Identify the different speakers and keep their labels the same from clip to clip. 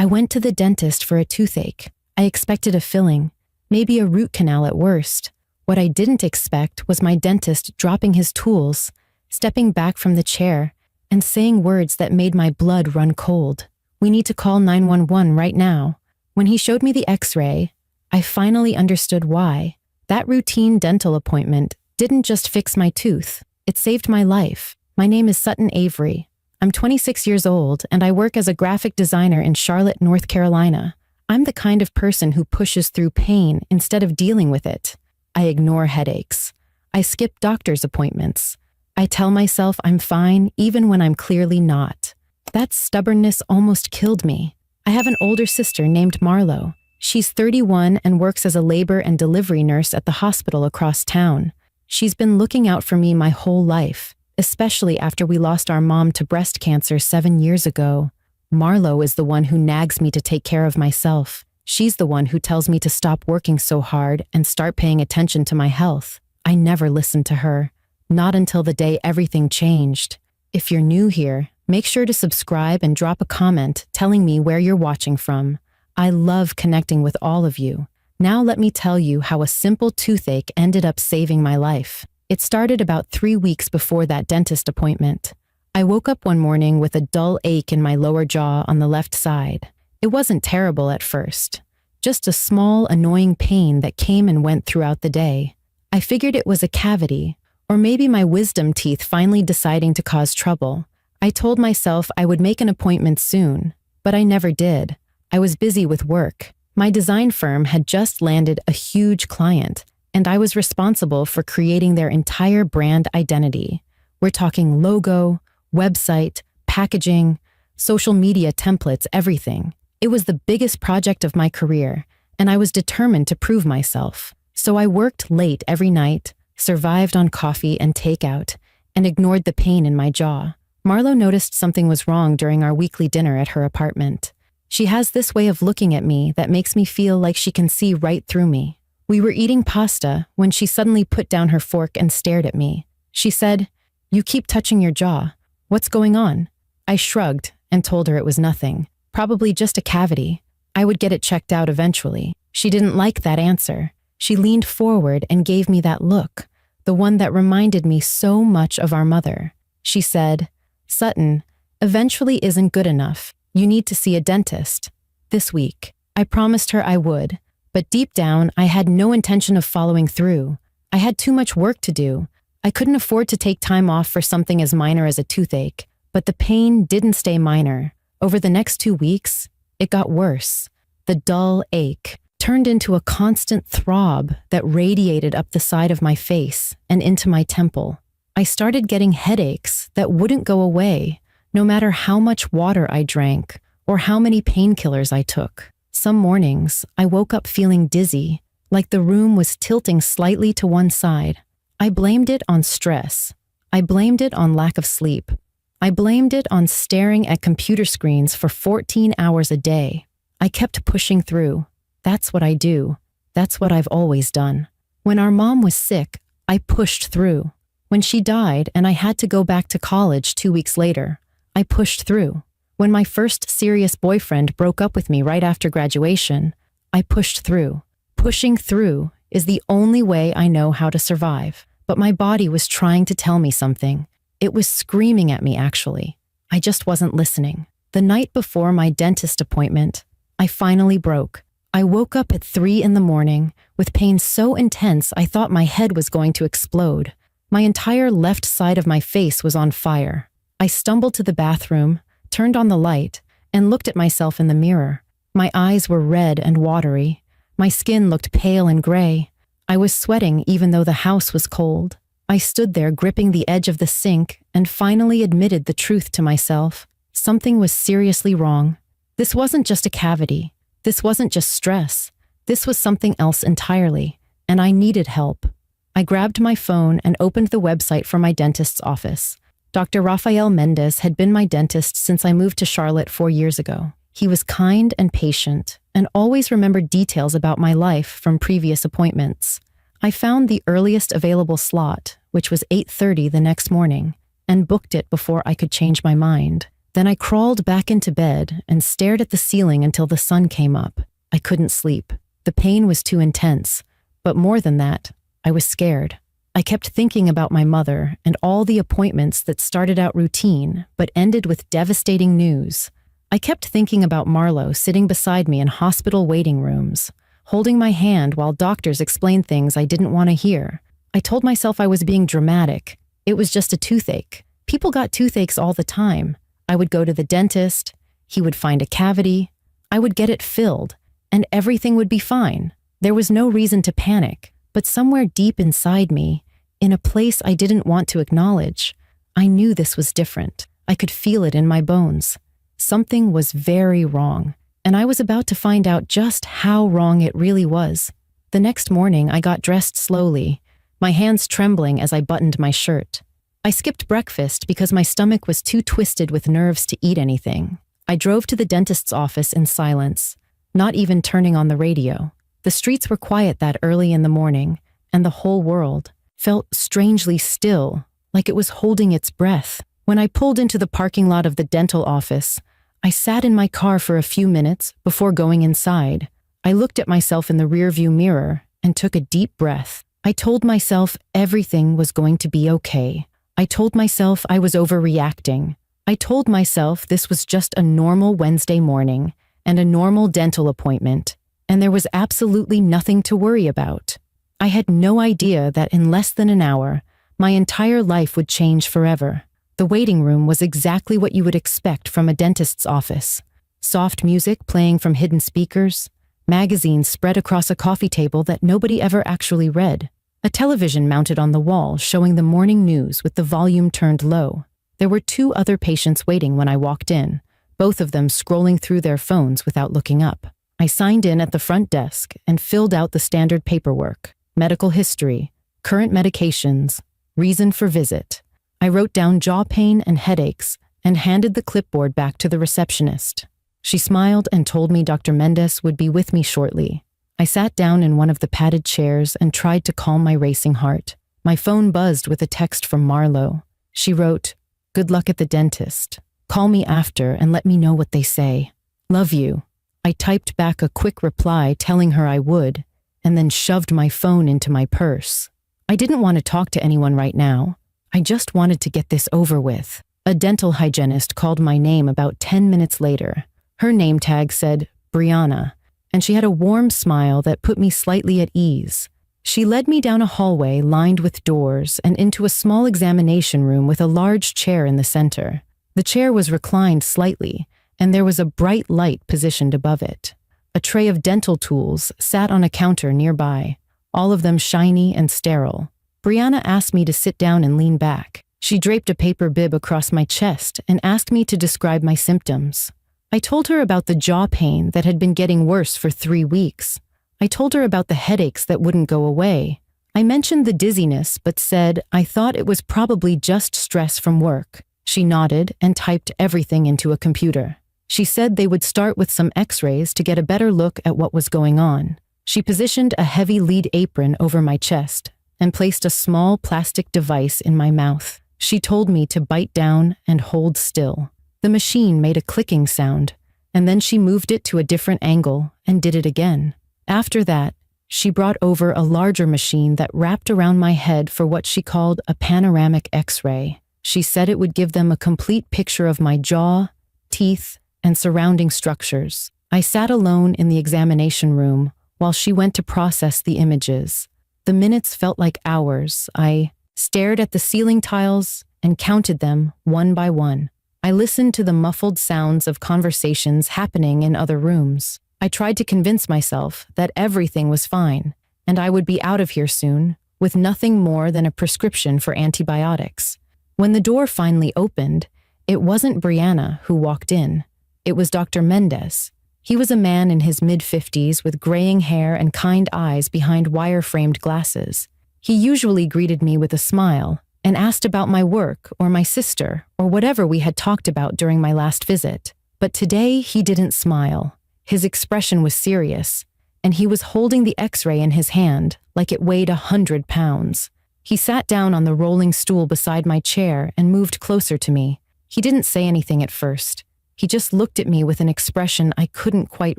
Speaker 1: I went to the dentist for a toothache. I expected a filling, maybe a root canal at worst. What I didn't expect was my dentist dropping his tools, stepping back from the chair, and saying words that made my blood run cold. "We need to call 911 right now." When he showed me the x-ray, I finally understood why. That routine dental appointment didn't just fix my tooth, it saved my life. My name is Sutton Avery. I'm 26 years old and I work as a graphic designer in Charlotte, North Carolina. I'm the kind of person who pushes through pain instead of dealing with it. I ignore headaches. I skip doctor's appointments. I tell myself I'm fine even when I'm clearly not. That stubbornness almost killed me. I have an older sister named Marlo. She's 31 and works as a labor and delivery nurse at the hospital across town. She's been looking out for me my whole life, especially after we lost our mom to breast cancer 7 years ago. Marlo is the one who nags me to take care of myself. She's the one who tells me to stop working so hard and start paying attention to my health. I never listened to her, not until the day everything changed. If you're new here, make sure to subscribe and drop a comment telling me where you're watching from. I love connecting with all of you. Now let me tell you how a simple toothache ended up saving my life. It started about 3 weeks before that dentist appointment. I woke up one morning with a dull ache in my lower jaw on the left side. It wasn't terrible at first, just a small, annoying pain that came and went throughout the day. I figured it was a cavity, or maybe my wisdom teeth finally deciding to cause trouble. I told myself I would make an appointment soon, but I never did. I was busy with work. My design firm had just landed a huge client, and I was responsible for creating their entire brand identity. We're talking logo, website, packaging, social media templates, everything. It was the biggest project of my career, and I was determined to prove myself. So I worked late every night, survived on coffee and takeout, and ignored the pain in my jaw. Marlo noticed something was wrong during our weekly dinner at her apartment. She has this way of looking at me that makes me feel like she can see right through me. We were eating pasta when she suddenly put down her fork and stared at me. She said, "You keep touching your jaw. What's going on?" I shrugged and told her it was nothing. Probably just a cavity. I would get it checked out eventually. She didn't like that answer. She leaned forward and gave me that look, the one that reminded me so much of our mother. She said, "Sutton, eventually isn't good enough. You need to see a dentist. This week." I promised her I would, but deep down, I had no intention of following through. I had too much work to do. I couldn't afford to take time off for something as minor as a toothache, but the pain didn't stay minor. Over the next 2 weeks, it got worse. The dull ache turned into a constant throb that radiated up the side of my face and into my temple. I started getting headaches that wouldn't go away, no matter how much water I drank or how many painkillers I took. Some mornings, I woke up feeling dizzy, like the room was tilting slightly to one side. I blamed it on stress. I blamed it on lack of sleep. I blamed it on staring at computer screens for 14 hours a day. I kept pushing through. That's what I do. That's what I've always done. When our mom was sick, I pushed through. When she died and I had to go back to college 2 weeks later, I pushed through. When my first serious boyfriend broke up with me right after graduation, I pushed through. Pushing through is the only way I know how to survive. But my body was trying to tell me something. It was screaming at me, actually. I just wasn't listening. The night before my dentist appointment, I finally broke. I woke up at 3 in the morning with pain so intense I thought my head was going to explode. My entire left side of my face was on fire. I stumbled to the bathroom, turned on the light, and looked at myself in the mirror. My eyes were red and watery. My skin looked pale and gray. I was sweating even though the house was cold. I stood there gripping the edge of the sink and finally admitted the truth to myself. Something was seriously wrong. This wasn't just a cavity. This wasn't just stress. This was something else entirely, and I needed help. I grabbed my phone and opened the website for my dentist's office. Dr. Rafael Mendez had been my dentist since I moved to Charlotte 4 years ago. He was kind and patient and always remembered details about my life from previous appointments. I found the earliest available slot, which was 8:30 the next morning, and booked it before I could change my mind. Then I crawled back into bed and stared at the ceiling until the sun came up. I couldn't sleep. The pain was too intense. But more than that, I was scared. I kept thinking about my mother and all the appointments that started out routine but ended with devastating news. I kept thinking about Marlo sitting beside me in hospital waiting rooms, holding my hand while doctors explained things I didn't want to hear. I told myself I was being dramatic. It was just a toothache. People got toothaches all the time. I would go to the dentist, he would find a cavity, I would get it filled, and everything would be fine. There was no reason to panic, but somewhere deep inside me, in a place I didn't want to acknowledge, I knew this was different. I could feel it in my bones. Something was very wrong, and I was about to find out just how wrong it really was. The next morning, I got dressed slowly, my hands trembling as I buttoned my shirt. I skipped breakfast because my stomach was too twisted with nerves to eat anything. I drove to the dentist's office in silence, not even turning on the radio. The streets were quiet that early in the morning, and the whole world felt strangely still, like it was holding its breath. When I pulled into the parking lot of the dental office, I sat in my car for a few minutes before going inside. I looked at myself in the rearview mirror and took a deep breath. I told myself everything was going to be okay. I told myself I was overreacting. I told myself this was just a normal Wednesday morning and a normal dental appointment, and there was absolutely nothing to worry about. I had no idea that in less than an hour, my entire life would change forever. The waiting room was exactly what you would expect from a dentist's office. Soft music playing from hidden speakers, magazines spread across a coffee table that nobody ever actually read, a television mounted on the wall showing the morning news with the volume turned low. There were 2 other patients waiting when I walked in, both of them scrolling through their phones without looking up. I signed in at the front desk and filled out the standard paperwork: medical history, current medications, reason for visit. I wrote down jaw pain and headaches and handed the clipboard back to the receptionist. She smiled and told me Dr. Mendez would be with me shortly. I sat down in one of the padded chairs and tried to calm my racing heart. My phone buzzed with a text from Marlo. She wrote, "Good luck at the dentist. Call me after and let me know what they say. Love you." I typed back a quick reply telling her I would, and then shoved my phone into my purse. I didn't want to talk to anyone right now. I just wanted to get this over with. A dental hygienist called my name about 10 minutes later. Her name tag said Brianna, and she had a warm smile that put me slightly at ease. She led me down a hallway lined with doors and into a small examination room with a large chair in the center. The chair was reclined slightly, and there was a bright light positioned above it. A tray of dental tools sat on a counter nearby, all of them shiny and sterile. Brianna asked me to sit down and lean back. She draped a paper bib across my chest and asked me to describe my symptoms. I told her about the jaw pain that had been getting worse for 3 weeks. I told her about the headaches that wouldn't go away. I mentioned the dizziness but said I thought it was probably just stress from work. She nodded and typed everything into a computer. She said they would start with some x-rays to get a better look at what was going on. She positioned a heavy lead apron over my chest and placed a small plastic device in my mouth. She told me to bite down and hold still. The machine made a clicking sound, and then she moved it to a different angle and did it again. After that, she brought over a larger machine that wrapped around my head for what she called a panoramic x-ray. She said it would give them a complete picture of my jaw, teeth, and surrounding structures. I sat alone in the examination room while she went to process the images. The minutes felt like hours. I stared at the ceiling tiles and counted them one by one. I listened to the muffled sounds of conversations happening in other rooms. I tried to convince myself that everything was fine, and I would be out of here soon, with nothing more than a prescription for antibiotics. When the door finally opened, it wasn't Brianna who walked in. It was Dr. Mendez. He was a man in his mid-50s with graying hair and kind eyes behind wire-framed glasses. He usually greeted me with a smile and asked about my work or my sister or whatever we had talked about during my last visit. But today he didn't smile. His expression was serious, and he was holding the x-ray in his hand like it weighed 100 pounds. He sat down on the rolling stool beside my chair and moved closer to me. He didn't say anything at first. He just looked at me with an expression I couldn't quite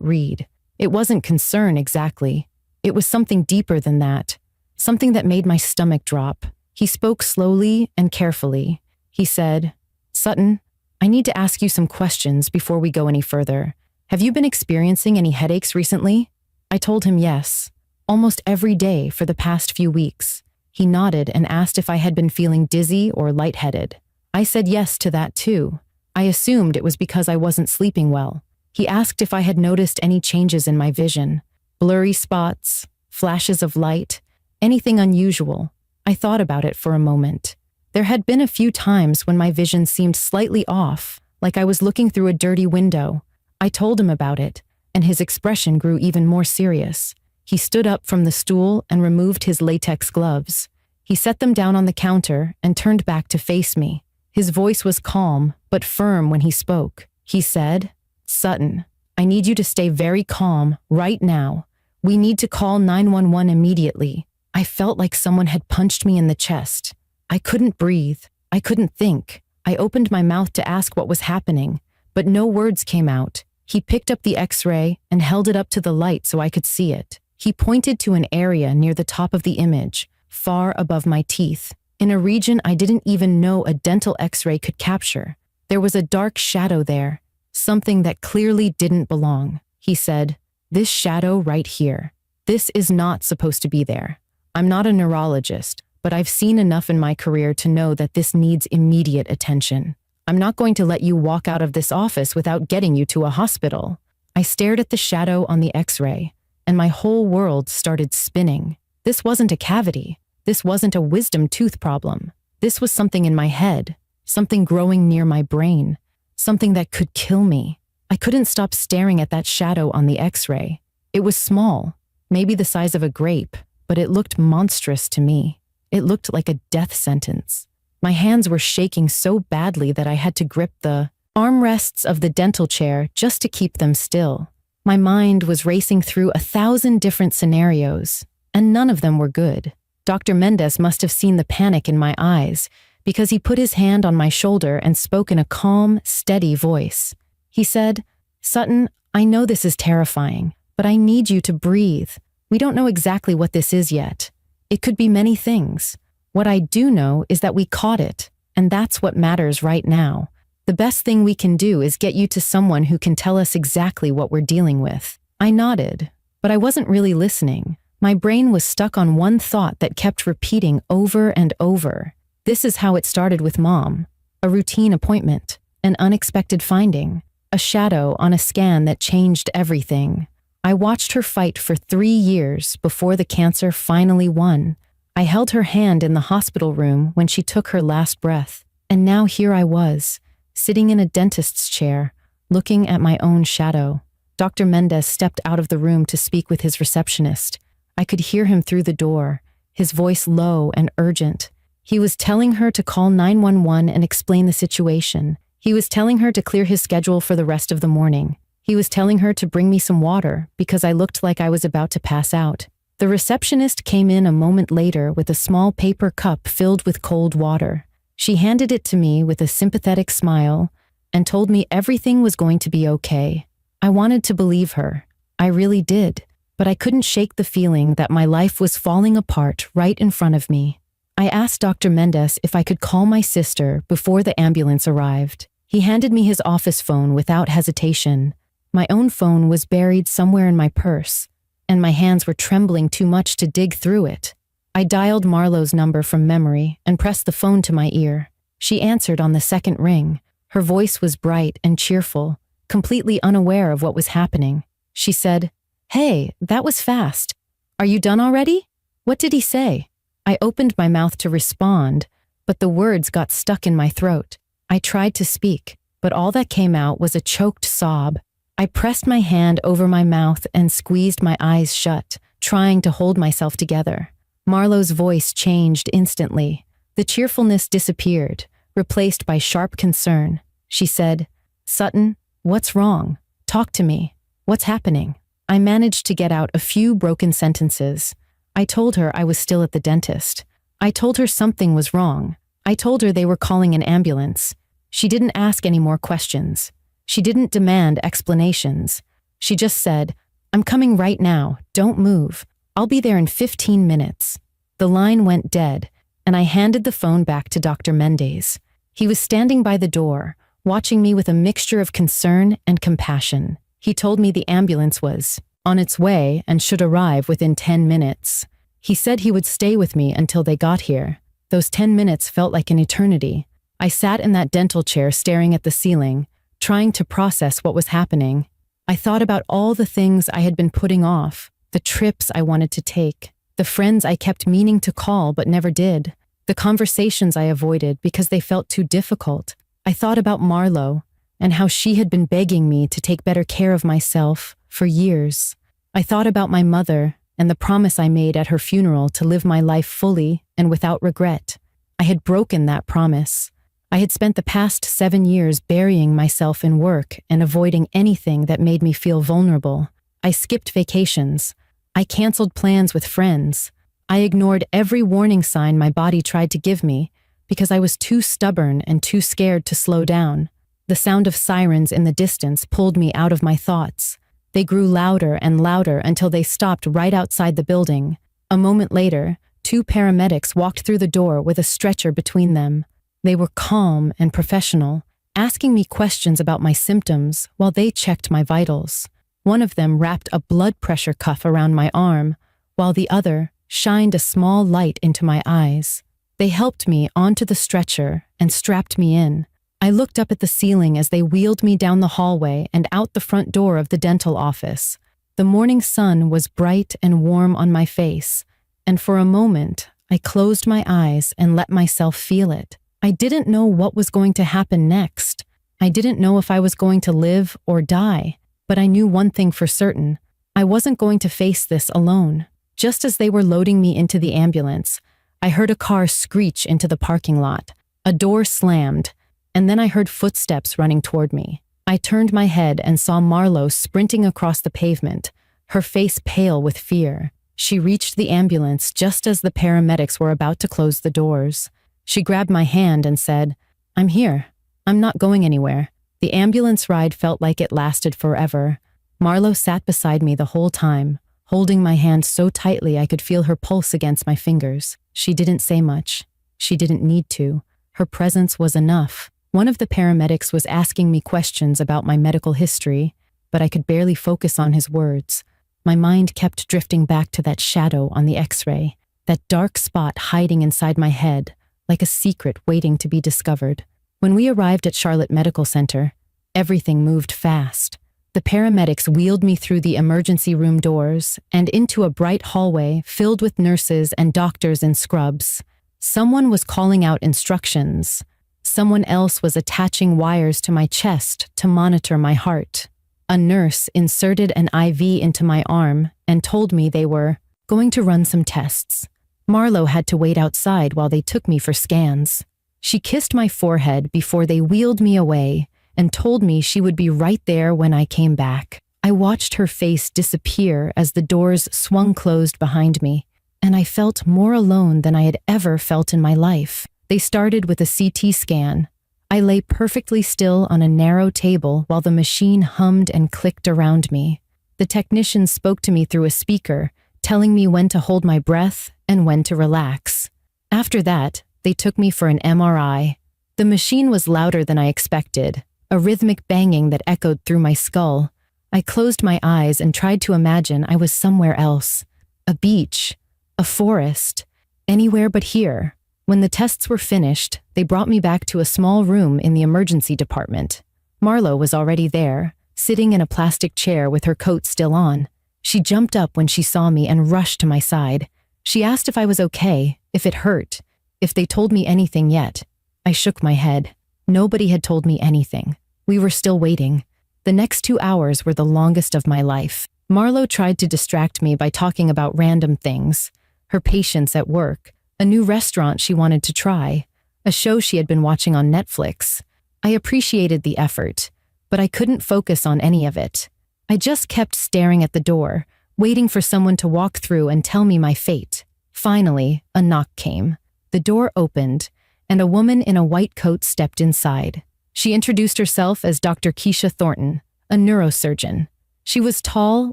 Speaker 1: read. It wasn't concern exactly. It was something deeper than that. Something that made my stomach drop. He spoke slowly and carefully. He said, "Sutton, I need to ask you some questions before we go any further. Have you been experiencing any headaches recently?" I told him yes, almost every day for the past few weeks. He nodded and asked if I had been feeling dizzy or lightheaded. I said yes to that too. I assumed it was because I wasn't sleeping well. He asked if I had noticed any changes in my vision, blurry spots, flashes of light, anything unusual. I thought about it for a moment. There had been a few times when my vision seemed slightly off, like I was looking through a dirty window. I told him about it, and his expression grew even more serious. He stood up from the stool and removed his latex gloves. He set them down on the counter and turned back to face me. His voice was calm, but firm when he spoke. He said, "Sutton, I need you to stay very calm right now. We need to call 911 immediately." I felt like someone had punched me in the chest. I couldn't breathe. I couldn't think. I opened my mouth to ask what was happening, but no words came out. He picked up the X-ray and held it up to the light so I could see it. He pointed to an area near the top of the image, far above my teeth, in a region I didn't even know a dental X-ray could capture. There was a dark shadow there, something that clearly didn't belong. He said, "This shadow right here. This is not supposed to be there. I'm not a neurologist, but I've seen enough in my career to know that this needs immediate attention. I'm not going to let you walk out of this office without getting you to a hospital." I stared at the shadow on the X-ray, and my whole world started spinning. This wasn't a cavity. This wasn't a wisdom tooth problem. This was something in my head, something growing near my brain, something that could kill me. I couldn't stop staring at that shadow on the X-ray. It was small, maybe the size of a grape, but it looked monstrous to me. It looked like a death sentence. My hands were shaking so badly that I had to grip the armrests of the dental chair just to keep them still. My mind was racing through 1,000 different scenarios, and none of them were good. Dr. Mendez must have seen the panic in my eyes because he put his hand on my shoulder and spoke in a calm, steady voice. He said, "Sutton, I know this is terrifying, but I need you to breathe. We don't know exactly what this is yet. It could be many things. What I do know is that we caught it, and that's what matters right now. The best thing we can do is get you to someone who can tell us exactly what we're dealing with." I nodded, but I wasn't really listening. My brain was stuck on one thought that kept repeating over and over. This is how it started with Mom. A routine appointment, an unexpected finding, a shadow on a scan that changed everything. I watched her fight for 3 years before the cancer finally won. I held her hand in the hospital room when she took her last breath, and now here I was, sitting in a dentist's chair, looking at my own shadow. Dr. Mendez stepped out of the room to speak with his receptionist. I could hear him through the door, his voice low and urgent. He was telling her to call 911 and explain the situation. He was telling her to clear his schedule for the rest of the morning. He was telling her to bring me some water because I looked like I was about to pass out. The receptionist came in a moment later with a small paper cup filled with cold water. She handed it to me with a sympathetic smile and told me everything was going to be okay. I wanted to believe her. I really did, but I couldn't shake the feeling that my life was falling apart right in front of me. I asked Dr. Mendez if I could call my sister before the ambulance arrived. He handed me his office phone without hesitation. My own phone was buried somewhere in my purse, and my hands were trembling too much to dig through it. I dialed Marlowe's number from memory and pressed the phone to my ear. She answered on the second ring. Her voice was bright and cheerful, completely unaware of what was happening. She said, "Hey, that was fast. Are you done already? What did he say?" I opened my mouth to respond, but the words got stuck in my throat. I tried to speak, but all that came out was a choked sob. I pressed my hand over my mouth and squeezed my eyes shut, trying to hold myself together. Marlowe's voice changed instantly. The cheerfulness disappeared, replaced by sharp concern. She said, "Sutton, what's wrong? Talk to me. What's happening?" I managed to get out a few broken sentences. I told her I was still at the dentist. I told her something was wrong. I told her they were calling an ambulance. She didn't ask any more questions. She didn't demand explanations. She just said, "I'm coming right now. Don't move. I'll be there in 15 minutes." The line went dead, and I handed the phone back to Dr. Mendez. He was standing by the door, watching me with a mixture of concern and compassion. He told me the ambulance was on its way and should arrive within 10 minutes. He said he would stay with me until they got here. Those 10 minutes felt like an eternity. I sat in that dental chair staring at the ceiling, trying to process what was happening. I thought about all the things I had been putting off, the trips I wanted to take, the friends I kept meaning to call but never did, the conversations I avoided because they felt too difficult. I thought about Marlo and how she had been begging me to take better care of myself for years. I thought about my mother and the promise I made at her funeral to live my life fully and without regret. I had broken that promise. I had spent the past 7 years burying myself in work and avoiding anything that made me feel vulnerable. I skipped vacations. I canceled plans with friends. I ignored every warning sign my body tried to give me because I was too stubborn and too scared to slow down. The sound of sirens in the distance pulled me out of my thoughts. They grew louder and louder until they stopped right outside the building. A moment later, 2 paramedics walked through the door with a stretcher between them. They were calm and professional, asking me questions about my symptoms while they checked my vitals. One of them wrapped a blood pressure cuff around my arm, while the other shined a small light into my eyes. They helped me onto the stretcher and strapped me in. I looked up at the ceiling as they wheeled me down the hallway and out the front door of the dental office. The morning sun was bright and warm on my face, and for a moment, I closed my eyes and let myself feel it. I didn't know what was going to happen next. I didn't know if I was going to live or die, but I knew one thing for certain. I wasn't going to face this alone. Just as they were loading me into the ambulance, I heard a car screech into the parking lot. A door slammed, and then I heard footsteps running toward me. I turned my head and saw Marlo sprinting across the pavement, her face pale with fear. She reached the ambulance just as the paramedics were about to close the doors. She grabbed my hand and said, "I'm here. I'm not going anywhere." The ambulance ride felt like it lasted forever. Marlo sat beside me the whole time, holding my hand so tightly I could feel her pulse against my fingers. She didn't say much. She didn't need to. Her presence was enough. One of the paramedics was asking me questions about my medical history, but I could barely focus on his words. My mind kept drifting back to that shadow on the X-ray, that dark spot hiding inside my head, like a secret waiting to be discovered. When we arrived at Charlotte Medical Center, everything moved fast. The paramedics wheeled me through the emergency room doors and into a bright hallway filled with nurses and doctors in scrubs. Someone was calling out instructions. Someone else was attaching wires to my chest to monitor my heart. A nurse inserted an IV into my arm and told me they were going to run some tests. Marlo had to wait outside while they took me for scans. She kissed my forehead before they wheeled me away and told me she would be right there when I came back. I watched her face disappear as the doors swung closed behind me, and I felt more alone than I had ever felt in my life. They started with a CT scan. I lay perfectly still on a narrow table while the machine hummed and clicked around me. The technician spoke to me through a speaker, telling me when to hold my breath and when to relax. After that, they took me for an MRI. The machine was louder than I expected, a rhythmic banging that echoed through my skull. I closed my eyes and tried to imagine I was somewhere else. A beach, a forest, anywhere but here. When the tests were finished, they brought me back to a small room in the emergency department. Marlo was already there, sitting in a plastic chair with her coat still on. She jumped up when she saw me and rushed to my side. She asked if I was okay, if it hurt, if they told me anything yet. I shook my head. Nobody had told me anything. We were still waiting. The next 2 hours were the longest of my life. Marlo tried to distract me by talking about random things, her patients at work, a new restaurant she wanted to try, a show she had been watching on Netflix. I appreciated the effort, but I couldn't focus on any of it. I just kept staring at the door, waiting for someone to walk through and tell me my fate. Finally, a knock came. The door opened, and a woman in a white coat stepped inside. She introduced herself as Dr. Keisha Thornton, a neurosurgeon. She was tall,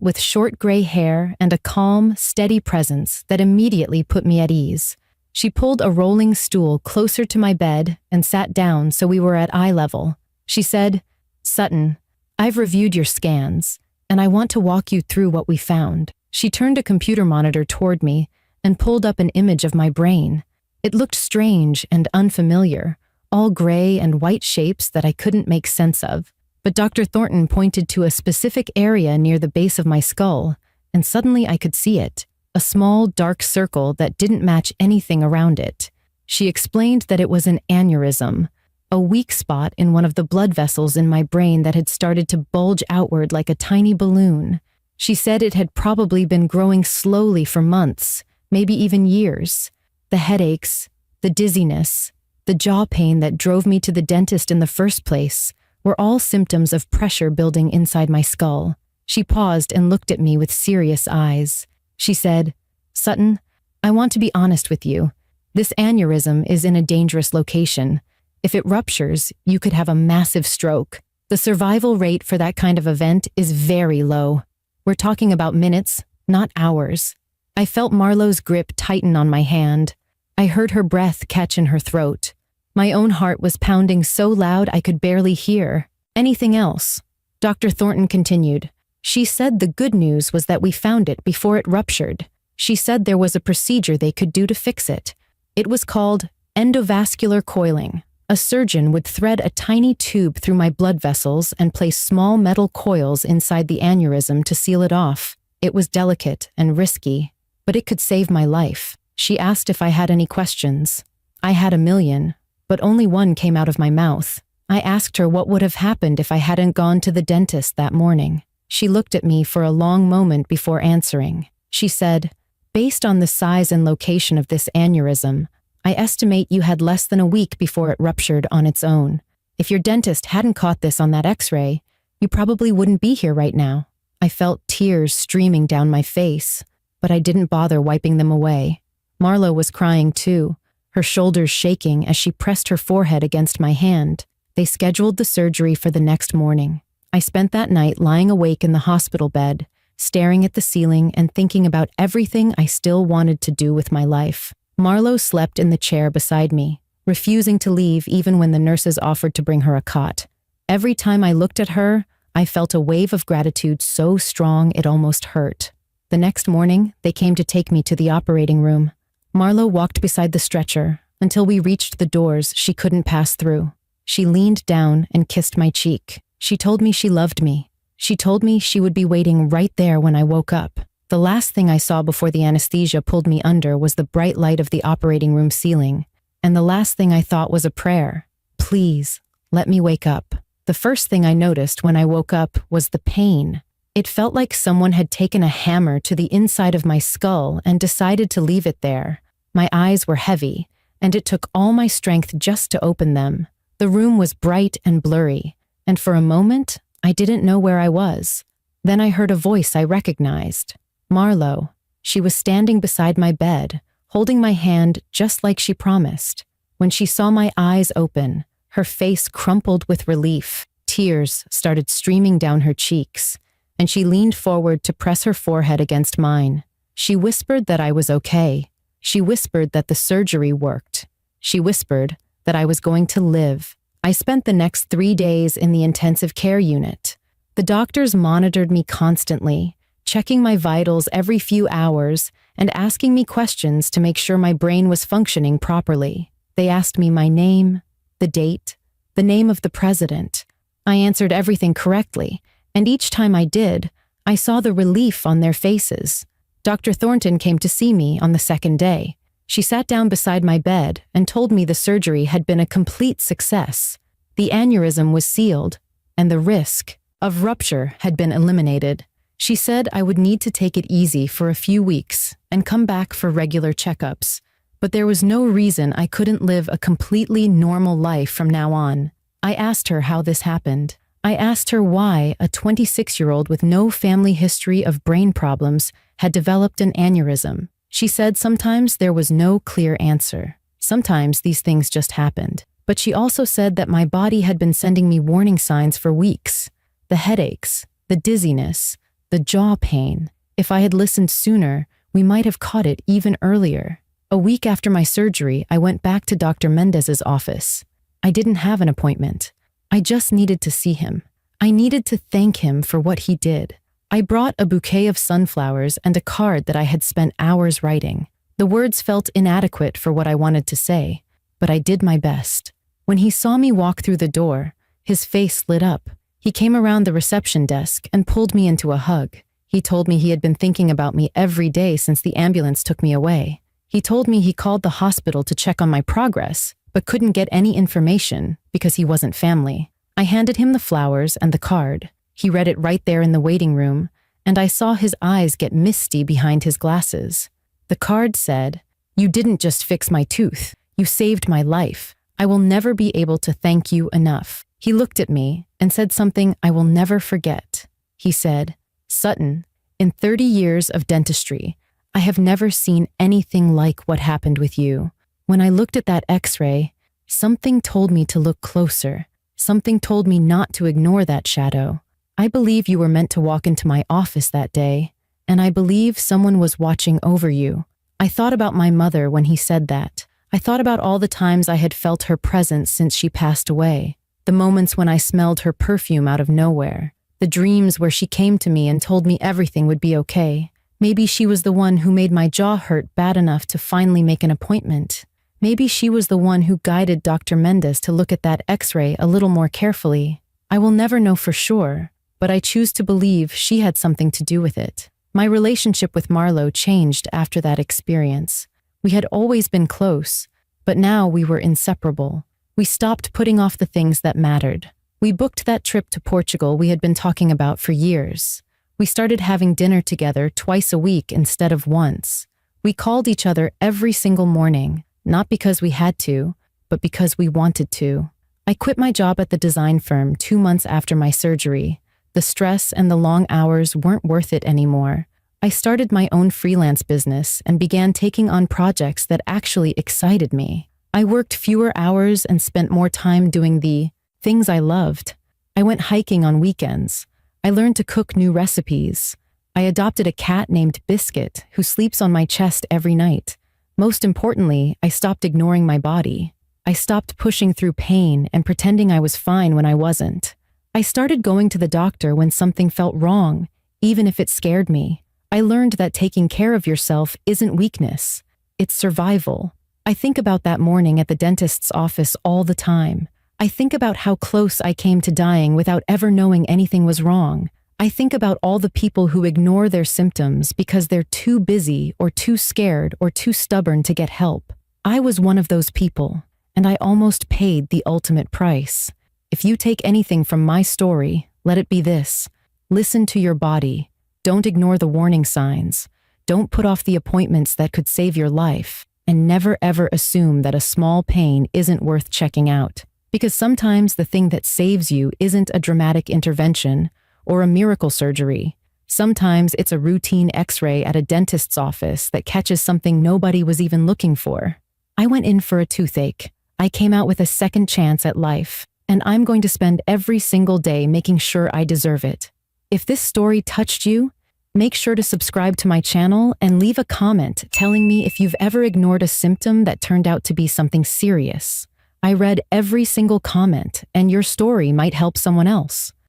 Speaker 1: with short gray hair and a calm, steady presence that immediately put me at ease. She pulled a rolling stool closer to my bed and sat down so we were at eye level. She said, "Sutton, I've reviewed your scans, and I want to walk you through what we found." She turned a computer monitor toward me and pulled up an image of my brain. It looked strange and unfamiliar, all gray and white shapes that I couldn't make sense of. But Dr. Thornton pointed to a specific area near the base of my skull, and suddenly I could see it, a small, dark circle that didn't match anything around it. She explained that it was an aneurysm, a weak spot in one of the blood vessels in my brain that had started to bulge outward like a tiny balloon. She said it had probably been growing slowly for months, maybe even years. The headaches, the dizziness, the jaw pain that drove me to the dentist in the first place were all symptoms of pressure building inside my skull. She paused and looked at me with serious eyes. She said, "Sutton, I want to be honest with you. This aneurysm is in a dangerous location. If it ruptures, you could have a massive stroke. The survival rate for that kind of event is very low. We're talking about minutes, not hours." I felt Marlowe's grip tighten on my hand. I heard her breath catch in her throat. My own heart was pounding so loud I could barely hear anything else. Dr. Thornton continued. She said the good news was that we found it before it ruptured. She said there was a procedure they could do to fix it. It was called endovascular coiling. A surgeon would thread a tiny tube through my blood vessels and place small metal coils inside the aneurysm to seal it off. It was delicate and risky, but it could save my life. She asked if I had any questions. I had a million, but only one came out of my mouth. I asked her what would have happened if I hadn't gone to the dentist that morning. She looked at me for a long moment before answering. She said, "Based on the size and location of this aneurysm, I estimate you had less than a week before it ruptured on its own. If your dentist hadn't caught this on that x-ray, you probably wouldn't be here right now." I felt tears streaming down my face, but I didn't bother wiping them away. Marlowe was crying too, her shoulders shaking as she pressed her forehead against my hand. They scheduled the surgery for the next morning. I spent that night lying awake in the hospital bed, staring at the ceiling and thinking about everything I still wanted to do with my life. Marlowe slept in the chair beside me, refusing to leave even when the nurses offered to bring her a cot. Every time I looked at her, I felt a wave of gratitude so strong it almost hurt. The next morning, they came to take me to the operating room. Marlowe walked beside the stretcher until we reached the doors she couldn't pass through. She leaned down and kissed my cheek. She told me she loved me. She told me she would be waiting right there when I woke up. The last thing I saw before the anesthesia pulled me under was the bright light of the operating room ceiling. And the last thing I thought was a prayer. "Please, let me wake up." The first thing I noticed when I woke up was the pain. It felt like someone had taken a hammer to the inside of my skull and decided to leave it there. My eyes were heavy, and it took all my strength just to open them. The room was bright and blurry, and for a moment, I didn't know where I was. Then I heard a voice I recognized. Marlowe. She was standing beside my bed, holding my hand just like she promised. When she saw my eyes open, her face crumpled with relief. Tears started streaming down her cheeks, and she leaned forward to press her forehead against mine. She whispered that I was okay. She whispered that the surgery worked. She whispered that I was going to live. I spent the next 3 days in the intensive care unit. The doctors monitored me constantly, checking my vitals every few hours and asking me questions to make sure my brain was functioning properly. They asked me my name, the date, the name of the president. I answered everything correctly, and each time I did, I saw the relief on their faces. Dr. Thornton came to see me on the second day. She sat down beside my bed and told me the surgery had been a complete success. The aneurysm was sealed, and the risk of rupture had been eliminated. She said I would need to take it easy for a few weeks and come back for regular checkups, but there was no reason I couldn't live a completely normal life from now on. I asked her how this happened. I asked her why a 26-year-old with no family history of brain problems had developed an aneurysm. She said sometimes there was no clear answer. Sometimes these things just happened. But she also said that my body had been sending me warning signs for weeks. The headaches, the dizziness, the jaw pain. If I had listened sooner, we might have caught it even earlier. A week after my surgery, I went back to Dr. Mendez's office. I didn't have an appointment. I just needed to see him. I needed to thank him for what he did. I brought a bouquet of sunflowers and a card that I had spent hours writing. The words felt inadequate for what I wanted to say, but I did my best. When he saw me walk through the door, his face lit up. He came around the reception desk and pulled me into a hug. He told me he had been thinking about me every day since the ambulance took me away. He told me he called the hospital to check on my progress, but couldn't get any information because he wasn't family. I handed him the flowers and the card. He read it right there in the waiting room, and I saw his eyes get misty behind his glasses. The card said, "You didn't just fix my tooth. You saved my life. I will never be able to thank you enough." He looked at me and said something I will never forget. He said, "Sutton, in 30 years of dentistry, I have never seen anything like what happened with you. When I looked at that X-ray, something told me to look closer. Something told me not to ignore that shadow. I believe you were meant to walk into my office that day, and I believe someone was watching over you." I thought about my mother when he said that. I thought about all the times I had felt her presence since she passed away. The moments when I smelled her perfume out of nowhere. The dreams where she came to me and told me everything would be okay. Maybe she was the one who made my jaw hurt bad enough to finally make an appointment. Maybe she was the one who guided Dr. Mendez to look at that X-ray a little more carefully. I will never know for sure, but I choose to believe she had something to do with it. My relationship with Marlo changed after that experience. We had always been close, but now we were inseparable. We stopped putting off the things that mattered. We booked that trip to Portugal we had been talking about for years. We started having dinner together twice a week instead of once. We called each other every single morning, not because we had to, but because we wanted to. I quit my job at the design firm 2 months after my surgery. The stress and the long hours weren't worth it anymore. I started my own freelance business and began taking on projects that actually excited me. I worked fewer hours and spent more time doing the things I loved. I went hiking on weekends. I learned to cook new recipes. I adopted a cat named Biscuit who sleeps on my chest every night. Most importantly, I stopped ignoring my body. I stopped pushing through pain and pretending I was fine when I wasn't. I started going to the doctor when something felt wrong, even if it scared me. I learned that taking care of yourself isn't weakness. It's survival. I think about that morning at the dentist's office all the time. I think about how close I came to dying without ever knowing anything was wrong. I think about all the people who ignore their symptoms because they're too busy or too scared or too stubborn to get help. I was one of those people, and I almost paid the ultimate price. If you take anything from my story, let it be this. Listen to your body. Don't ignore the warning signs. Don't put off the appointments that could save your life. And never ever assume that a small pain isn't worth checking out. Because sometimes the thing that saves you isn't a dramatic intervention or a miracle surgery. Sometimes it's a routine X-ray at a dentist's office that catches something nobody was even looking for. I went in for a toothache. I came out with a second chance at life, and I'm going to spend every single day making sure I deserve it. If this story touched you, make sure to subscribe to my channel and leave a comment telling me if you've ever ignored a symptom that turned out to be something serious. I read every single comment, and your story might help someone else.